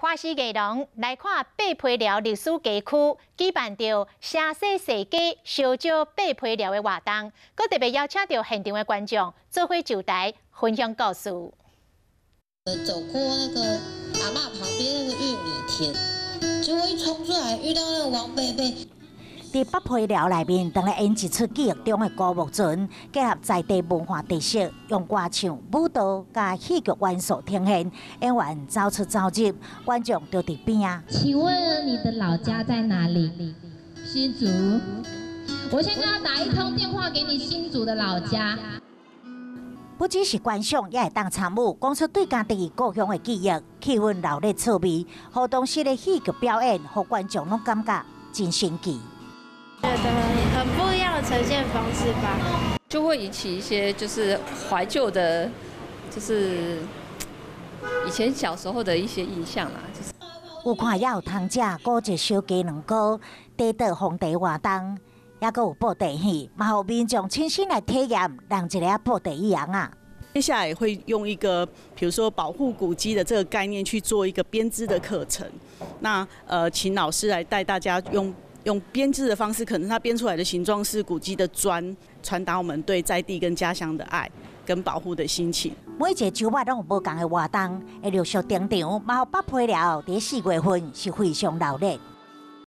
花市艺农来看八批寮历史街区举办着城西世街烧酒八批寮的活动，佮特别邀请到现场的观众做伙就台分享故事。走过那个阿嬷旁边那个玉米田，结果一冲出来遇到那个王伯伯。 伫北批寮内面，当来演一出记忆中的歌舞船，结合在地文化特色，用歌唱、舞蹈加戏剧元素呈现，演员走出走入，观众就伫边啊。请问你的老家在哪里？新竹。我现在要打一通电话给你新竹的老家。不只是观赏，也会当参与，讲出对家己故乡的记忆，气氛热烈趣味，互动式的戏剧表演，互观众拢感觉真神奇。 觉得很不一样的呈现方式吧，就会引起一些就是怀旧的，就是以前小时候的一些印象啦。就是有看也有通食古籍小鸡卵糕、地道皇帝活动，也佮有布袋戏，嘛互民众亲身来体验，让一个布袋一样啊。 接下来会用一个，比如说保护古迹的这个概念去做一个编织的课程。那请老师来带大家用编织的方式，可能它编出来的形状是古迹的砖，传达我们对在地跟家乡的爱跟保护的心情。每一个周末拢有不同的活动，会陆续登场，嘛互北批寮伫4月份是非常热烈。